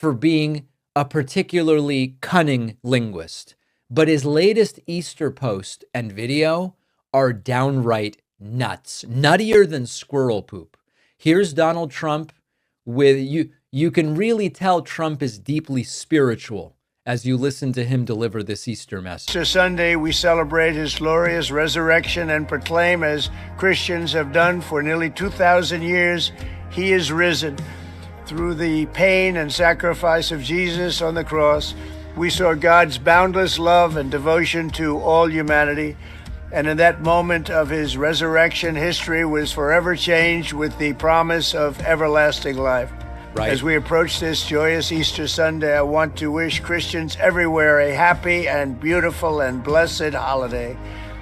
for being a particularly cunning linguist, but his latest Easter post and video are downright nuts, nuttier than squirrel poop. Here's Donald Trump with you. You can really tell Trump is deeply spiritual as you listen to him deliver this Easter message. Easter Sunday, we celebrate his glorious resurrection and proclaim, as Christians have done for nearly 2,000 years, he is risen. Through the pain and sacrifice of Jesus on the cross, we saw God's boundless love and devotion to all humanity. And in that moment of his resurrection, history was forever changed with the promise of everlasting life. Right. As we approach this joyous Easter Sunday, I want to wish Christians everywhere a happy and beautiful and blessed holiday.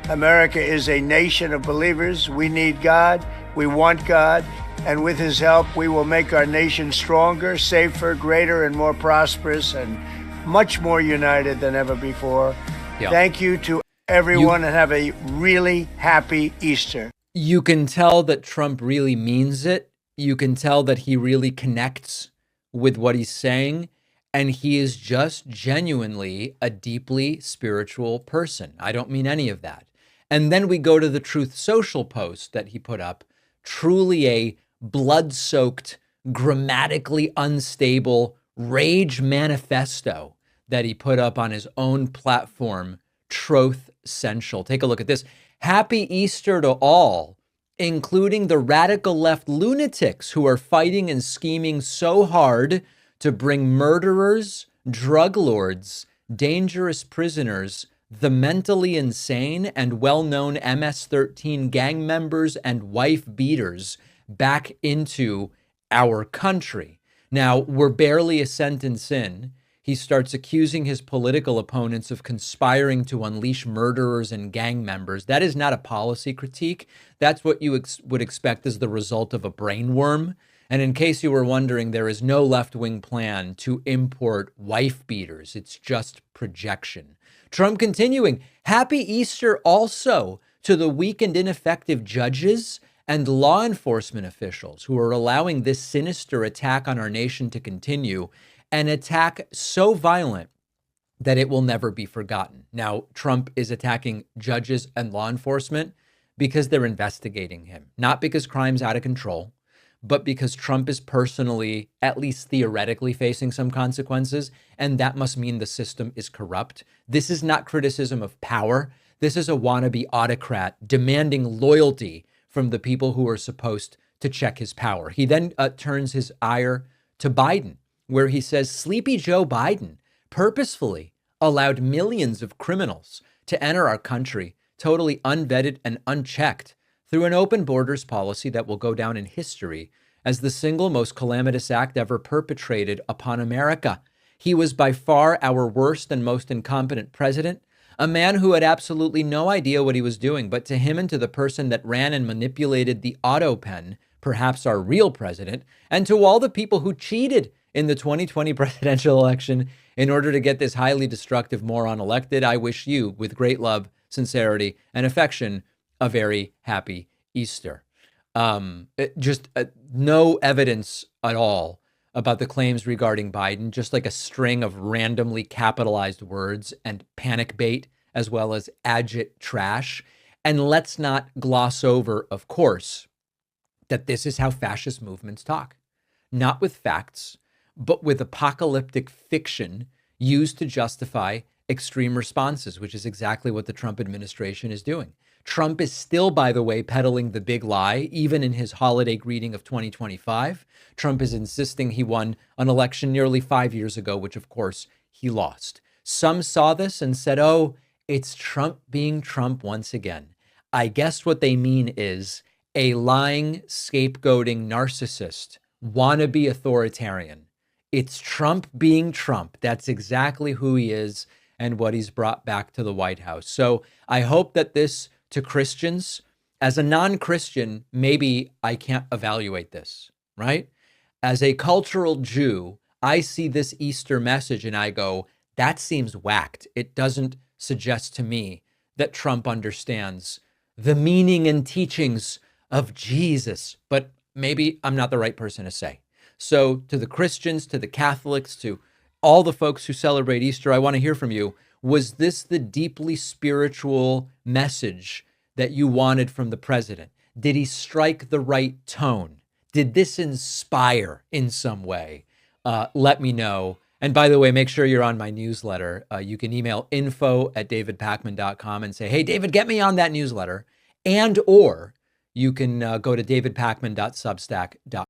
America is a nation of believers. We need God. We want God. And with his help, we will make our nation stronger, safer, greater, and more prosperous, and much more united than ever before. Yeah. Thank you to everyone, and have a really happy Easter. You can tell that Trump really means it. You can tell that he really connects with what he's saying, and he is just genuinely a deeply spiritual person. I don't mean any of that. And then we go to the Truth Social post that he put up, truly a blood-soaked, grammatically unstable rage manifesto that he put up on his own platform, Truth Central. Take a look at this. Happy Easter to all, including the radical left lunatics who are fighting and scheming so hard to bring murderers, drug lords, dangerous prisoners, the mentally insane and well-known MS-13 gang members and wife beaters back into our country. Now, we're barely a sentence in. He starts accusing his political opponents of conspiring to unleash murderers and gang members. That is not a policy critique. That's what you would expect as the result of a brainworm. And in case you were wondering, there is no left-wing plan to import wife beaters. It's just projection. Trump continuing, Happy Easter also to the weak and ineffective judges and law enforcement officials who are allowing this sinister attack on our nation to continue, an attack so violent that it will never be forgotten. Now, Trump is attacking judges and law enforcement because they're investigating him, not because crime's out of control, but because Trump is personally, at least theoretically, facing some consequences, and that must mean the system is corrupt. This is not criticism of power. This is a wannabe autocrat demanding loyalty from the people who are supposed to check his power. He then turns his ire to Biden, where he says Sleepy Joe Biden purposefully allowed millions of criminals to enter our country totally unvetted and unchecked through an open borders policy that will go down in history as the single most calamitous act ever perpetrated upon America. He was by far our worst and most incompetent president, a man who had absolutely no idea what he was doing. But to him and to the person that ran and manipulated the auto pen, perhaps our real president, and to all the people who cheated in the 2020 presidential election in order to get this highly destructive moron elected, I wish you, with great love, sincerity, and affection, a very happy Easter. No evidence at all about the claims regarding Biden, just like a string of randomly capitalized words and panic bait, as well as agit trash. And let's not gloss over, of course, that this is how fascist movements talk. Not with facts, but with apocalyptic fiction used to justify extreme responses, which is exactly what the Trump administration is doing. Trump is still, by the way, peddling the big lie, even in his holiday greeting of 2025. Trump is insisting he won an election nearly 5 years ago, which, of course, he lost. Some saw this and said, oh, it's Trump being Trump once again. I guess what they mean is a lying, scapegoating narcissist, wannabe authoritarian. It's Trump being Trump. That's exactly who he is and what he's brought back to the White House. So I hope that this, to Christians, as a non-Christian, maybe I can't evaluate this, right? As a cultural Jew, I see this Easter message and I go, that seems whacked. It doesn't suggest to me that Trump understands the meaning and teachings of Jesus, but maybe I'm not the right person to say. So to the Christians, to the Catholics, to all the folks who celebrate Easter, I want to hear from you. Was this the deeply spiritual message that you wanted from the president? Did he strike the right tone? Did this inspire in some way? Let me know. And by the way, make sure you're on my newsletter. You can email info@davidpakman.com and say, hey, David, get me on that newsletter. And or you can go to davidpakman.substack.com.